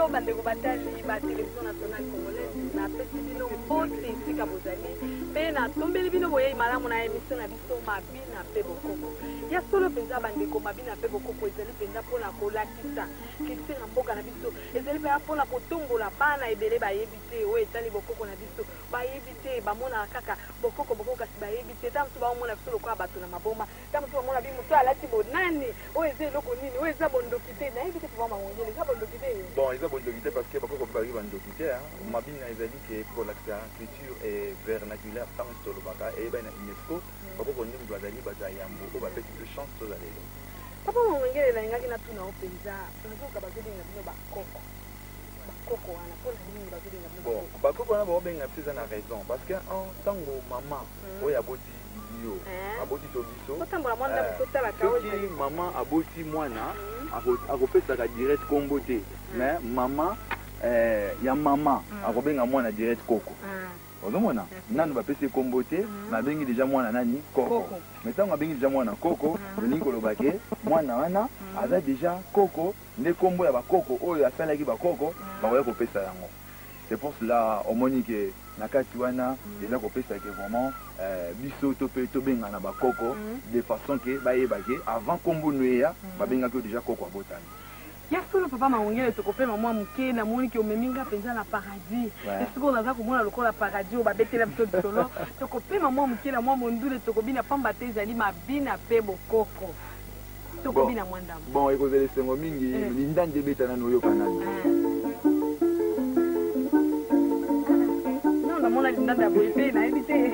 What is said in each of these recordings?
bandeko batali ba télévision nationale congolaise na pesi bino bote esika bozali mpe natombeli bino boyei malamu na émission na biso mabina mpe bokoko ya solo mpenza bandeko mabina mpe bokoko ezali mpenza mpona kolakisa culture na mboka na biso ezali mpenza mpona kotombola bana ebele bayebi te oyo etali bokoko na biso bayebi te bamonaka kaka bokoko kasi bayebi te ta mosu baomona biso lokola bato na maboma ta mosu bamona bi mosu alati bonani oyo eza eloko nini oyo eza bondoki te nayebi te papa mangongeli eza bondoki te bon eza bondoki te parce que bakoko bari bandoki te mabina ezali ke kolakisa culture et vernaculaire ntango nyonso tolobaka eyebani na UNESCO bakoko ndenge bazali baza yambo oyo bapesi biso chance toza lelo papa mangongeli nalingaki natuna o mpenza nazoyoka bazobenga bino bakoko bakoko wana mpona nini bazobenga bino bon bakoko wana baobenga biso eza na raison parce que ntango mama oyo aboti yo aboti to biso soki mama aboti mwana akopesaka direct kombo te mais mama ya mama akobenga mwana direct koko ozomona nanu bapesi kombo te babengi deja mwana nani koko mais ntango abengi deja mwana koko olingi koloba ke mwana wana aza deja koko nde kombo ya bakoko oyo asalaki bakoko bakoya kopesa yango. C'est pour cela omoni ke na kati wana eza kopesa ke vraiment biso to pe to benga na bakoko de façon ke bayebake avant kombo noya babengaki deja koko abotani. Ya solo papa mangongeli tokopema mwa moke namoni ke omeminga mpenza na paradis esiko naza komona lokola paradis oyo babetela biso lisolo tokopema mwa moke na mwa mondule tokobina pamba te ezali mabina mpe bokoko tokobina mwa ndambo bon ekozela esengo mingi lindandi ebeta nani oyoka nani non namona lindandi ya boye te nayebi te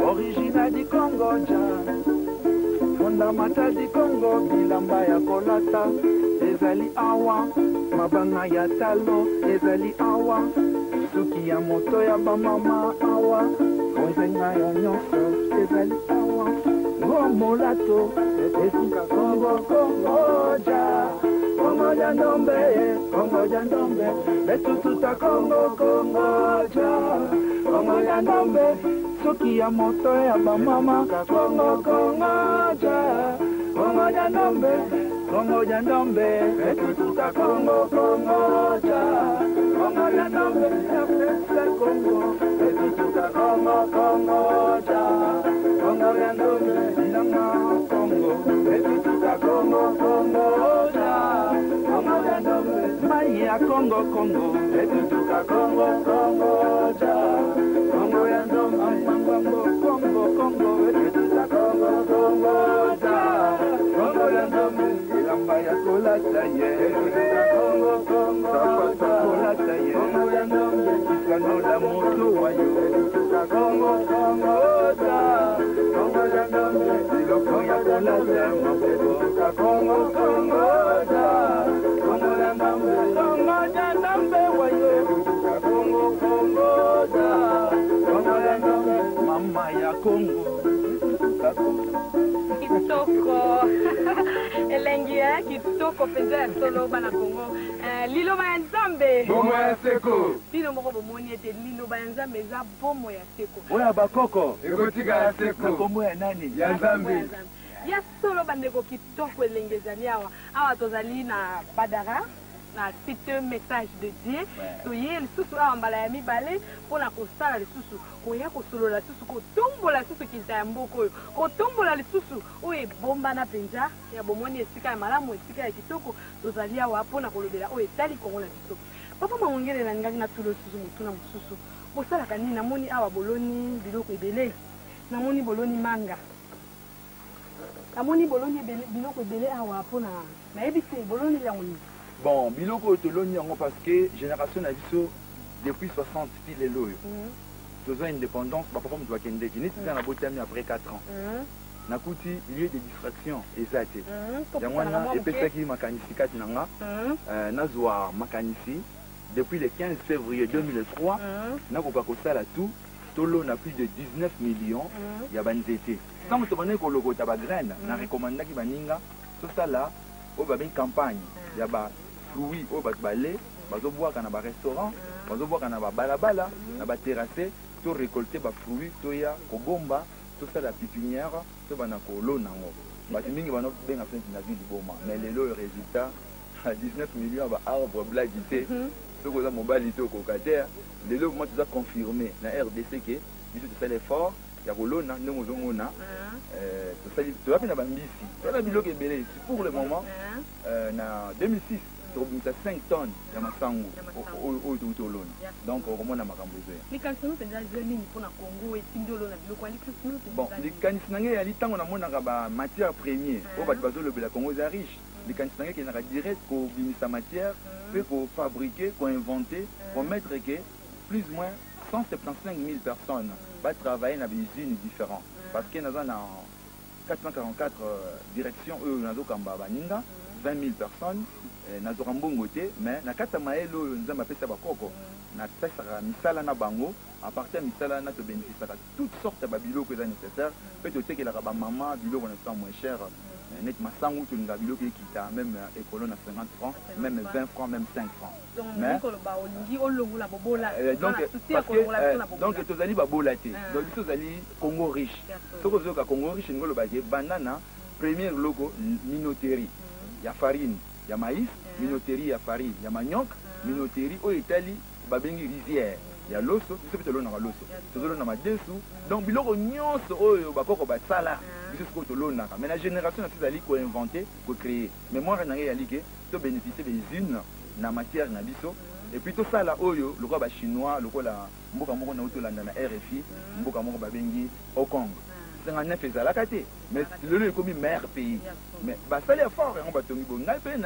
Origina di Congo ja Fondamata di Congo bilamba ya kolata ezali awa mabanga ya talo ezali awa suki ya moto ya bamama awa onzenga ya nyonso ezali awa ngomolato esika Congo Congo ja Congo ja ndombe betututa Congo Congo ja Congo ja ndombe suki ya moto ya bamama Congo Congo ja Congo ja ndombe etutuka Congo Congo ja Congo ja ndombe efese Congo etutuka Congo Congo ja Congo ja ndombe ilanga Congo etutuka Congo Congo ja Congo ja ndombe mai ya Congo Congo etutuka Congo Congo ja Congo ja ndombe Congo Congo etutuka Congo Congo ja Congo ja ndombe ilamba ya kolata ye Congo Congo kolata ye Congo ja ndombe kisano la moto wayo etutuka Congo Congo ja Congo ja ndombe iloko ya kolata mapetuka Congo Congo ja Congo ja ndombe wayo etutuka kitoko penza ya solo bana Congo. Liloba ya Nzambe. Bomo ya seko. Bino moko bomoni ete liloba ya Nzambe eza bomo ya seko. Oya bakoko. Ekotika ya seko. Kombo ya nani? Ya Nzambe. Ya solo bandeko kitoko elenge ezali awa. Awa tozali na Badara. Na site message de Dieu toye lisusu awa mbala ya mibale mpona kosala lisusu koya kosolola lisusu kotombola lisusu kita ya mboka oyo kotombola lisusu oyo ebombana mpenza ya bomoni esika ya malamu esika ya kitoko tozali awa mpona kolobela oyo etali kongo na biso papa mangongele na ngai natulo lisusu motuna mosusu bosalaka nini namoni awa boloni biloko ebele namoni boloni manga namoni boloni biloko ebele awa mpona nayebi te boloni yango nini. Bon, biloko toloni yango parce que génération na biso depuis 60 pile loyo. Toza indépendance ba papa mutwa kende ki neti na botami après 4 ans. Nakuti lieu de distraction ezate. Yango na epesaki makanisi kati nanga. Nazwa makanisi depuis le 15 février 2003 nakoka kosala tout tolo na plus de 19 millions ya banzete. Tant que tobane ko lokota ba graine na recommandaki baninga tosala o ba ben campagne ya ba fruits au balé, bazo boire na ba restaurant, bazo boire na ba balabala, na ba terrasse, to récolter ba fruits, to ya ko bomba, to ça la pépinière, to bana ko lo nango. Ba mingi bana ben na fin na ville boma, mais le résultat à 19 millions ba arbre bladité. To ko za mobile to ko kater, le lo moi tu as confirmé na RDC que biso to ça l'effort ya ko lo na ndongo zongona. To ça tu vas na ba mbisi. To la biloko ebele pour le moment na 2006 tu as 5 tonnes de masangu au Tolon. Donc, on a ma camboise. Les canissons, c'est déjà mis pour la Congo et Tindolo, bon, les canissons, il y a des temps où on a matière première. Au bas de le Congo est riche. Les canissons qui sont direct pour sa matière, pour fabriquer, pour inventer, pour mettre que plus ou moins 175 000 personnes vont travailler dans des usines différentes. Parce qu'il y a 444 directions, eux, dans le Kamba, 20 000 personnes. Nazorambongo te mais na kata maelo nzamba pesa bakoko na tsaka misala na bango à partir misala na to bénéficier toutes sortes de biloko que nécessaire peut te teke la ba maman biloko na moins cher net masangu to nga biloko kita même écolo na 50 francs même 20 francs même 5 francs mais donc tozali babola te donc tozali Congo riche soko zoka Congo riche ngolo ba banana premier logo minoterie ya farine ya maïs, minoterie ya farine, ya manioc, minoterie au Italie, babengi rizière, ya loso, c'est peut-être l'on a loso, c'est l'on a madesu, donc biloko nyonso oyo bakoko basala, c'est ce que l'on a. Mais la génération c'est ali ko inventer, ko créer. Mais moi na yali ke to bénéficier des unes na matière na biso et puis tout ça là oyo le ba chinois, le la mboka moko na utolanda na RFI, mboka moko babengi au Congo. 59 ezalaka te mais lelo ekomi meilleur pays mais basali effort yango batongi bo ngai mpe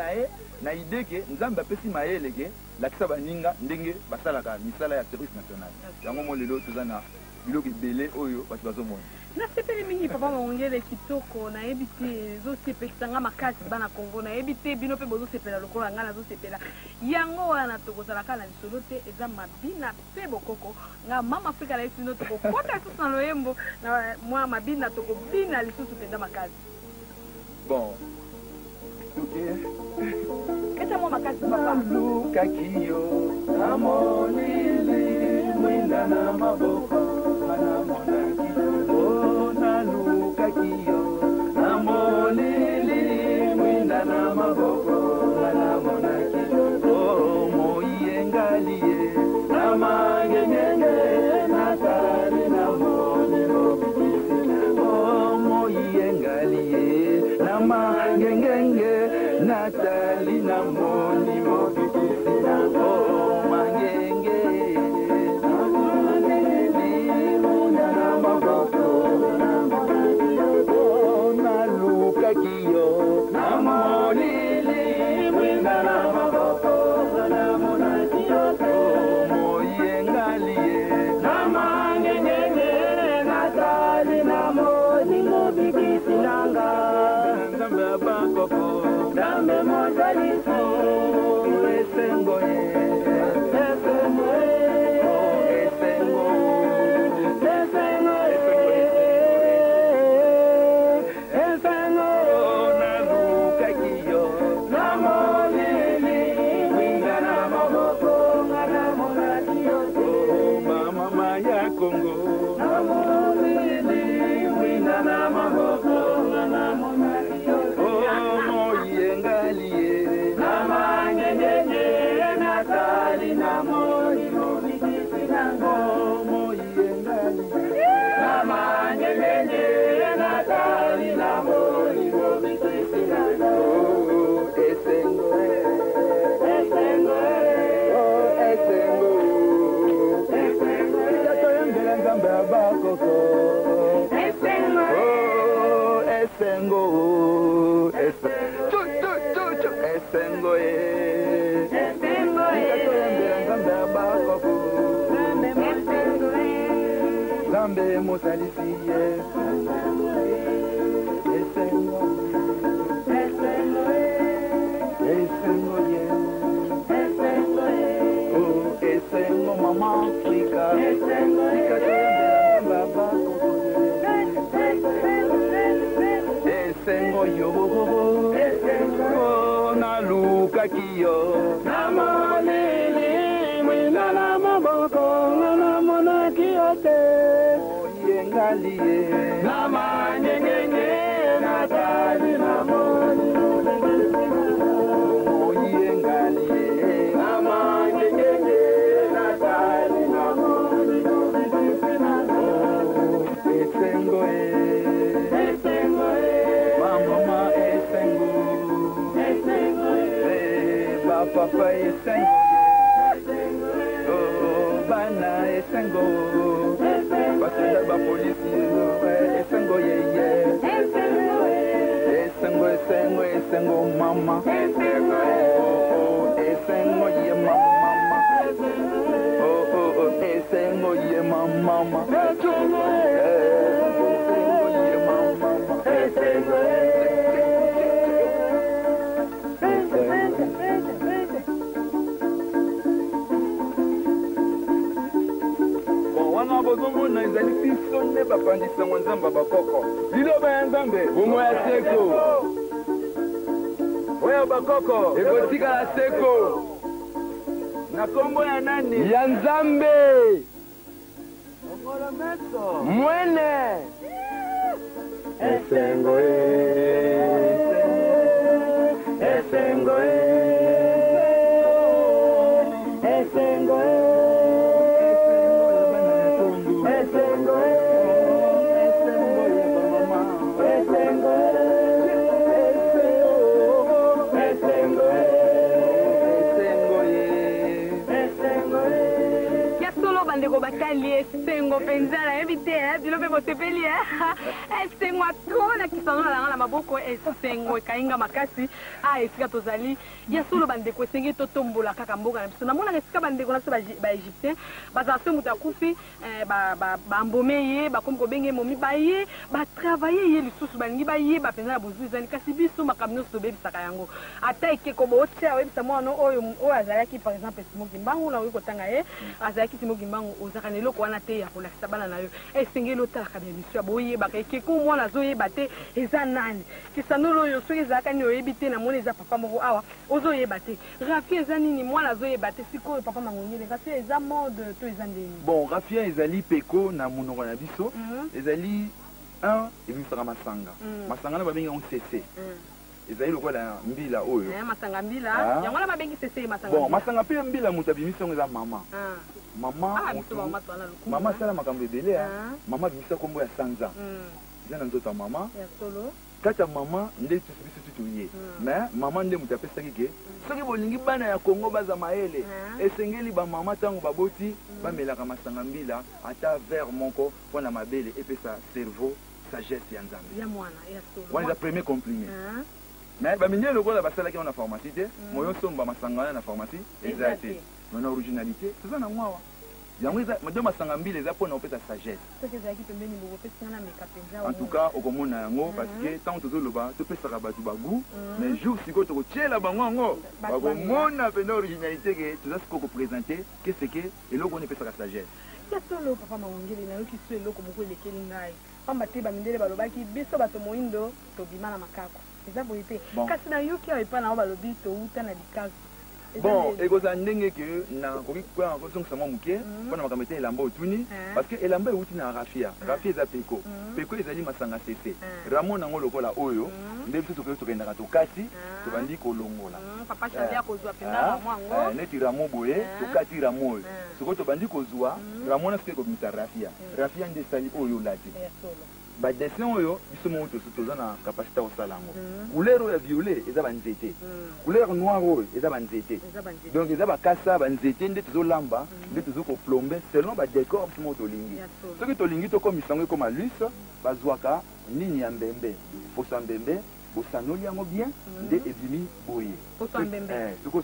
na idée ke nzambe apesi mayele ke lakisa baninga ndenge basalaka misala ya service national yango mo lelo toza na biloko ebele oyo bato bazomona nasepeli mingi papa mangongele kitoko nayebi te ezosepelisa makasi bana Congo nayebi te bino mpe bozosepela lokola ngai nazosepela yango wana tokozalaka na lisolo te eza mabina mpe bokoko nga mama afrika na yesu bino tokokota lisusu na loyembo na mwa mabina tokobina lisusu mpenza makasi bon keta mwa makasi papa lukaki yo namonili mwinda na maboko anamonaki Kiyo, namonili mwinda na maboko nalamona kiyo moyengalie namangengenge natali namoni mobikisi moyengalie namangengenge natali namoni mobikisi mangenge namonili mwinda na maboko Kiyo, namonili mwinda na maboko namona kiyo moyengalie namangengenge natali namoni mobikisi nanga nzambe bakoko nzambe mozaliso esengo ye namonaki yo namoneli mwina na maboko namonaki yo te oyengali ye namanyengenge natali namoni oyengali ye namanyengenge natali namoni esengo mama esengo papa esengo bana esengo basenda bapolisi esengo yeye esengo mama esengo ye mama esengo ye mama wana bozomona ezali biso nde bapandisango nzambe bakoko liloba ya nzambe bongo ya seko oyo bakoko ekotikala seko na kombo ya nani ya nzambe mwene esengo esengo esengo bandeko batali esengo mpenza nayebi te bino mpe bosepeli esengo atona kisano na langa na maboko esengo ekayinga makasi esika tozali ya solo bandeko esengi totombola kaka mboka na biso namonaka esika bandeko na biso baegyptien bazala so moto akufi bambome ye bakomi kobenge momi baye batravaille ye lisusu balingi bayeba mpenza na bozwi ezali kasi biso makambo nyonso tobebisaka yango ata ekeko bootya oyebisa mwana oyo azalaki par exemple simoki mbangu na oyi kotanga ye azalaki simoki mbangu ozaka na eloko wana te ya kolakisa bana na yo esengeli otalaka bemiso ya boyebaka ekeko mwana azoyeba te eza nani kisanolo oyo soki ezalaka nini oyebi te namoni eza papa moko awa ozoyeba te rafia eza nini mwana azoyeba te sikoyo papa mangongele rafia eza mode to eza ndeni bon rafia ezali peko na monoko na biso ezali un ebimisaka masanga masanga na babengi yango cc ezali lokola mbila oyo masanga mbila yango wana babengi cc masanga bon masanga mpe mbila moto abimisi yango eza mama mama asala makambo ebele mama abimisa kombo ya sanza eza na nzoto ya mama kati ya mama nde biso tutuye mais mama nde moto apesaki ke soki bolingi bana ya kongo baza mayele esengeli bamama ntango baboti bamelaka masanga mbila ata verre moko mpona mabele epesa cerveau sagesse ya nzambe wana eza premier compliment mais bamindele lokola basalaki wana pharmacie te moyo somba masanga wana na pharmacie eza te na originalité toza na mwawa yango eza mado masanga mbila eza mpona kopesa sagesse en tout cas okomona yango parce que ntango tozoloba topesaka bato bagout mais jour sikoyo tokotiela bango yango bakomona mpenza originalité ke toza sikoyo koprésente keseke eloko wana epesaka sagesse ya solo papa mangongeli nayoki so eloko moko elekeli ngai pamba te bamindele balobaki biso bato moyindo tobima na makako eza boye te kasi nayoki awa epa nango balobi touta na likaso bon ekozala ndenge ke nakoki kozongisa mwa moke mpona makambo ete elamba otuni parce que elamba euti na rafia rafia eza peko peko ezali masanga cc ramo nango lokola oyo nde biso tokendaka tokati tobandi kolongola neti ramo boye tokati ramo oyo sikoyo tobandi kozwa ramo wana soki ekobimisa rafia rafia nde esali oyo olati badessin oyo biso moko toza na capacité osala yango couleur oyo ya violet eza banzete couleur noire oyo eza banzete donc eza bakasa banzete nde tozolamba nde tozokoplombe selon badécor biso moko tolingi soki tolingi tokomisa yango ekoma luse bazwaka nini ya mbembe poso ya mbembe bosanoli yango bien nde ebimi boye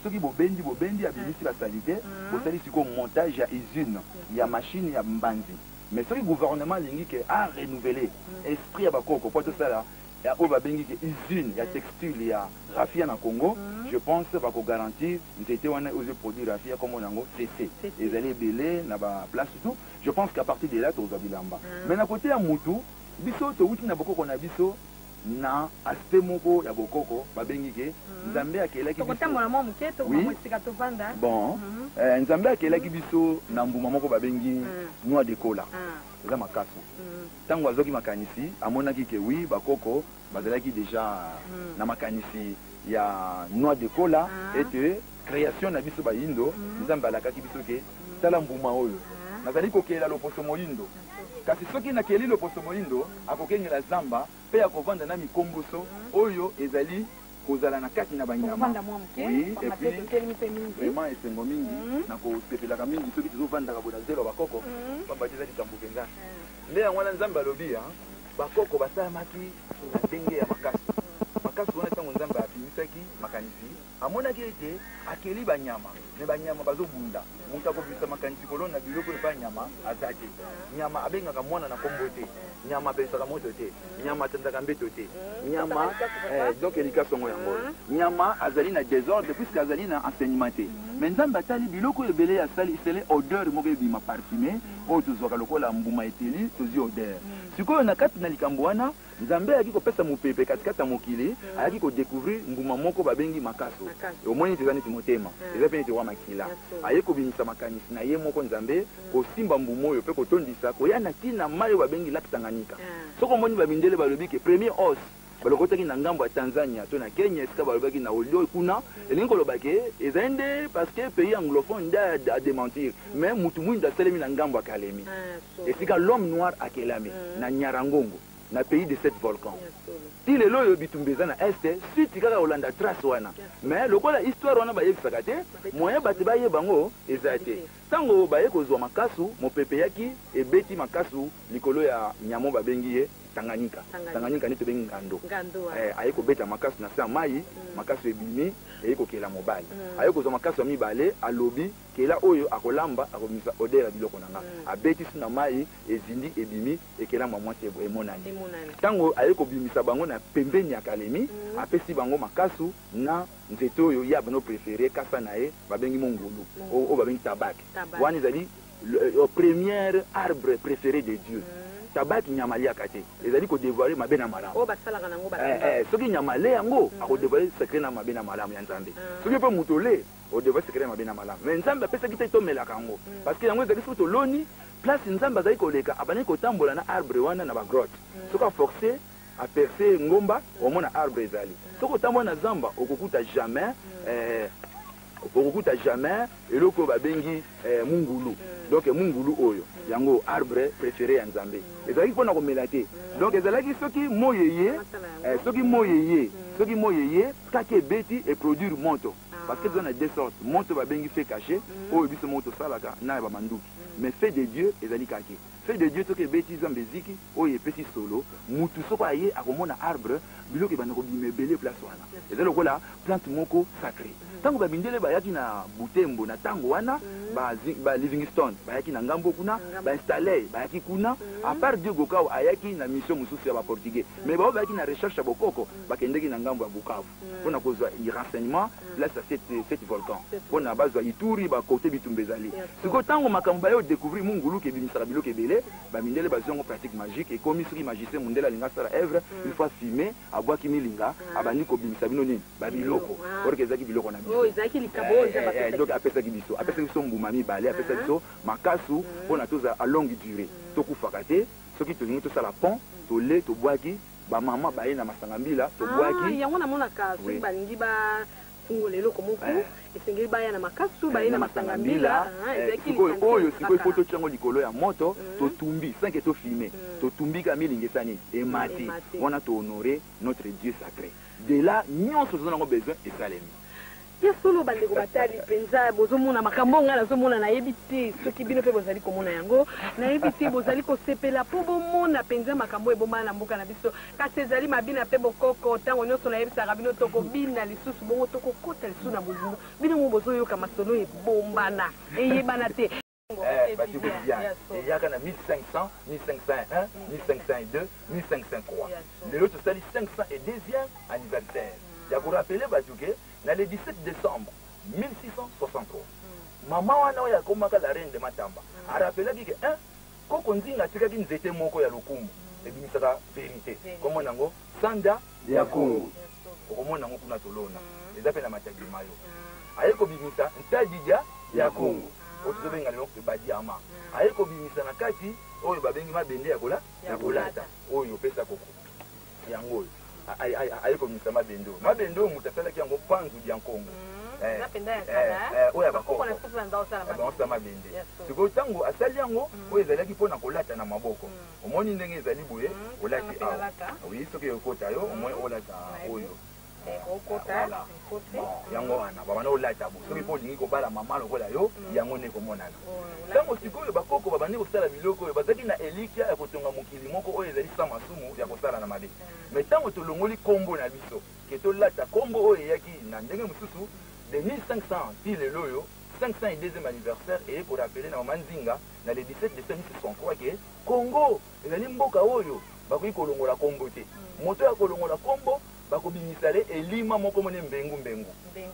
soki bobendi abimisi basali te bosali sikoyo montage ya usine ya machine ya mbanzi mais soki gouvernement alingi ke renouveler esprit ya bakoko po tosala oyo babengi ke usine ya textile ya rafia na Congo je pense bakogarantir nzete wana ozoproduire rafia kombo nango cc ezali ebele na baplace tout je pense qu'à partir de là tozwa bilamba mais na kote ya mutu biso touti na bokoko na biso na aspect moko ya bokoko babengi ke nzambe akelaki bon nzambe akelaki biso na mbuma moko babengi noix de cola eza makasu ntango azwaki makanisi amonaki ke wi bakoko bazalaki déjà na makanisi ya noix de cola ete création na biso bayindo nzambe alakaki biso ke tala mbuma oyo nazali kokela loposo moyindo kasi soki nakeli loposo moyindo akokengela zamba mpe akovanda na mikomboso oyo ezali kozala na kati na banyama vraiment esengo mingi na kosepelaka mingi soki tozovandaka boda zelo bakoko pamba te eza likambo mpenza nde yango wana nzambe alobi bakoko basalamaki na ndenge ya makasi wana ntango nzambe abimisaki makanisi amonaki ete akeli banyama me banyama bazobunda moto akobimisa makanisi kolona biloko epa nyama aza te nyama abengaka mwana na kombo te nyama apesaka moto te nyama atandaka mbeto te nyama donc elika songo yango nyama azali na désordre puisque azali na enseignement te me nzambe atali biloko ebele asali esele odeur moko ebima parfumé oyo tozwaka lokola mbuma eteli tozwi odeur sikoyo na kati na likambo wana nzambe ayaki kopesa mopepe katikati ya mokili ayaki kodécouvrir mbuma moko babengi makaso omoni eza neti motema eza mpe neti wa makila aye kobimisa makanisi na ye moko nzambe kosimba mbuma oyo mpe kotondisa koya na ntina mai oyo babengi laki Tanganyika soko omoni babindele balobi ke premier os balokotaki na ngambo ya Tanzania to na Kenya esika balobaki na olio kuna elingi koloba ke ezali nde parce que pays anglophone nde a démentir mais mutu mwinda asalemi na ngambo ya Kalemi esika l'homme noir akelami na Nyarangongo na pays de 7 volcans ti lelo oyo bitumba eza na este suite kaka kolanda trace wana mais lokola histoire wana bayebisaka te moyen bato bayeba yango eza te ntango baye kozwa makasu mopepe yaki ebeti makasu likolo ya nyamo babengi ye Tanganyika nde tobengi ngando aye kobeta makasu na se ya mai makasu ebimi eye kokela mobali aye kozwa makasu ya mibale alobi kela oyo akolamba akomisa odeur ya biloko na nga abeti si na mai ezindi ebimi ekelamba mwasi emonani ntango aye kobimisa bango na pembeni ya Kalemi apesi bango makasu na nzete oyo ya bano préféré kasa na ye babengi mongulu oyo babengi tabak wana ezali le premier arbre préféré de Dieu tabaki nyama liaka te ezali kodévoiler mabe na malamu soki nyama le yango akodévoiler secret na mabe na malamu ya nzambe soki mpe moto le odévoiler secret na mabe na malamu mais nzambe apesaki te tomelaka yango parce que yango ezali soki toloni place nzambe azali koleka abandaki kotambola na arbre wana na bagrotte soki aforce aperce ngomba omona arbre ezali soki otambola na zamba okokuta jamais eloko babengi mungulu donc mungulu oyo yango arbre préféré ya nzambe ezalaki mpona komela te donc ezalaki soki moyeye kaka ebeti eproduire moto parce que eza na deux sortes moto babengi fait caché oyo biso moto tosalaka na ya bamanduki mais fait de Dieu ezali kaki fait de Dieu soki ebeti nzambe eziki oyo epesi solo mutu soko aye akomona arbre biloko ebanda kobima ebele place wana eza lokola plante moko sacré ntango babindele bayaki na Butembo na ntango wana ba Livingstone bayaki na ngambo kuna bainstalle bayaki kuna à part Dieu Gokao ayaki na mission mosusu ya baportugais mais bao bayaki na recherche ya bokoko bakendeki na ngambo ya Bukavu mpona kozwa renseignement place ya cette volcan mpona bazwa Ituri bakote bitumba ezali siko ntango makambo baye odécouvrir mungulu kebimisaka biloko ebele bamindele bazongo pratique magique ekomi soki magicien mondele alinga asala œuvre une fois filmé abwaki milinga abandi kobimisa bino nini babiloko orke ezalaki biloko na biso donc apesaki biso mbuma mibale apesaki biso makasu mpona toza à longue durée tokufaka te soki tolingi tosala pont tole tobwaki bamama baye na masanga mbila tobwaki yango namonaka soki balingi bafungola eloko moko esengeli baya na makasu baye na masanga mbila oyo sikoyo fo totiango likolo ya moto totumbi sanke tofilme totumbi ka milingi esani emati wana tohonore notre Dieu sacré de là nyonso toza nango besoin esalemi ya solo bandeko batali penza bozomona makambo nga nazomona nayebi te soki bino mpe bozali komona yango nayebi te bozali kosepela mpo bomona penza makambo ebomana na mboka na biso kasi ezali mabina mpe bokoko ntango nyonso nayebisaka bino tokobina lisusu bongo tokokota lisusu na bolingo bino mo bozoyoka masolo ebombana eyebana te eyaka na 1500 1501 1502 1503 lelo tosali 502e anniversaire ya korapele batuke na le 17 décembre 1663 mama wana oyo akomaka la reine de Matamba arapelaki ke koko nzinga atikaki nzete moko ya lokumu ebimisaka vérité comme nango sanda ya Congo okomona nango kuna tolona eza pe na matadi mayo aye kobimisa ntadija ya Congo otobenga lelo ba diama aye kobimisa na kati oyo babengi mabende ya kolata oyo pesa koko yango aye kobimisa mabende mutasalaki yango panzu ya Congo oyo abakoko na mabende sikoyo ntango asali yango oyo ezalaki mpona kolata na maboko omoni ndenge ezali boye olati awa oyi soki ekota yo omoi olata oyo yango wana babana olata bo soki mpo olingi kobala mama lokola yo yango nde komonana ntango sikoyo bakoko babandi kosala biloko oyo bazalaki na elikya ya kotonga mokili moko oyo ezali sa masumu ya kosala na mabe me ntango tolongoli kombo na biso ke tolata kombo oyo eyaki na ndenge mosusu de 1500 ti lelo oyo 502e anniversaire eye korapele na mama Nzinga na le 17 décembre 1663 ke Congo ezali mboka oyo bakoki kolongola kombo te moto ya kolongola kombo bakobimisa le elima moko mone mbengu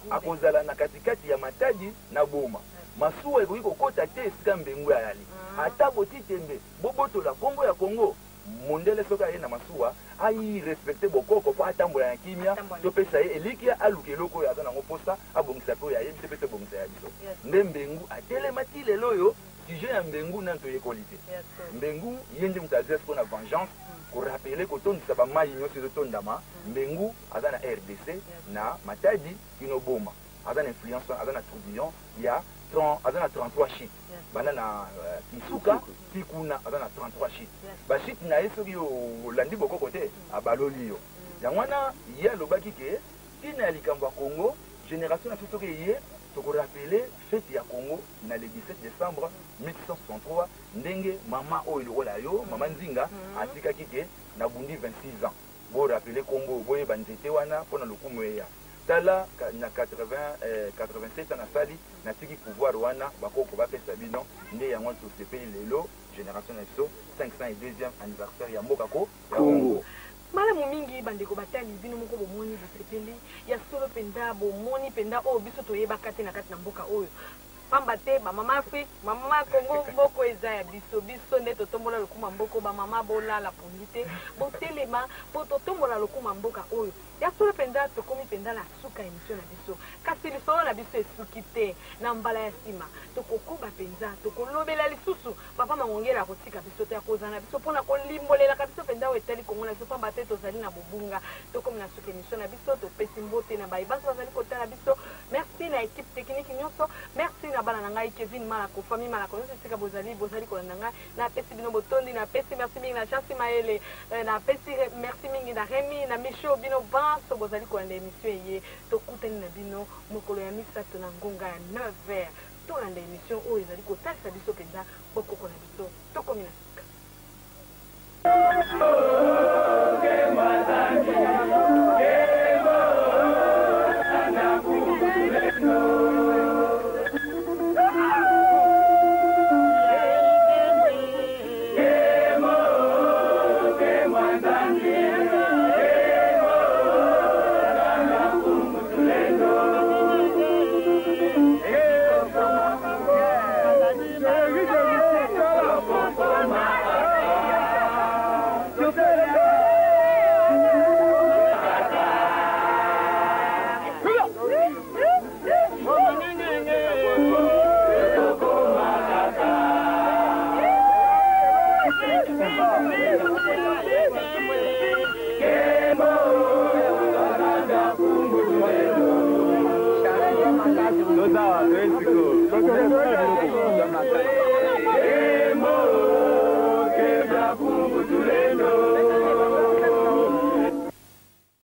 akozala na katikati ya Matadi na Boma masuwa ekoki kokota te esika mbengu ayali ata botitembe bobotola kombo ya Congo mondele soki aye na masuwa ayi respecte bokoko po atambola na kimia topesa ye elikia aluka eloko oyo aza nango mposa abongisa pe oyo ayebi te mpe tobongisa ya biso nde mbengu atelema ti lelo oyo sujet ya mbengu nani toyekoli te mbengu ye nde moto azesi mpona vengeance korapele kotondisa bamai nyonso ezotondama mbengu aza na RDC na Matadi kino Boma aza na influence aza na tourbillon ya aza na 33 shit bana na Kisuka tikuna aza na 33 shit bashit na ye soki olandi bokoko te abaloli yo yango wana ye alobaki ke tina ya likambo ya Congo génération na biso soki ye tokorapele fete ya Congo na le 17 décembre 1663 ndenge mama oyo lokola yo mama Nzinga atikaki ke na bundi 26 ans borapele kombo boyeba nzete wana mpona lokumu eya tala na 87 na sali na tiki pouvoir wana bakoko bapesa bino nde yango tosepeli lelo génération na biso 502e anniversaire ya mboka Congo malamu mingi bandeko batali bino moko bomoni bosepeli ya solo penda bomoni penda oyo biso toyebaka te na kati na mboka oyo pamba te bamama Afrique bamama Congo mboko eza ya biso nde totombola lokuma mboko bamama bolala pondi te botelema po totombola lokuma mboka oyo ya solo penda tokomi penda na suka émission na biso kasi lisolo na biso esuki te na mbala ya nsima tokokoba penza tokolobela lisusu papa mangongela akotika biso te akozala na biso mpona kolimbolelaka biso penda oyo etali Kongo na biso pamba te tozali na bobunga tokomi na suka émission na biso topesi mbote na bayebasi bazali kotala biso merci na équipe technique nyonso merci na bana na ngai Kevin Malako famille Malako nyonso esika bozali kolanda ngai napesi bino botondi napesi merci mingi na Chasi Maele napesi merci mingi na Remy na Micho bino banso bozali kolanda émission eye tokutani na bino mokolo ya misato na ngonga ya 9h tolanda émission oyo ezali kotalisa biso mpenza bokoko na biso tokomi na suka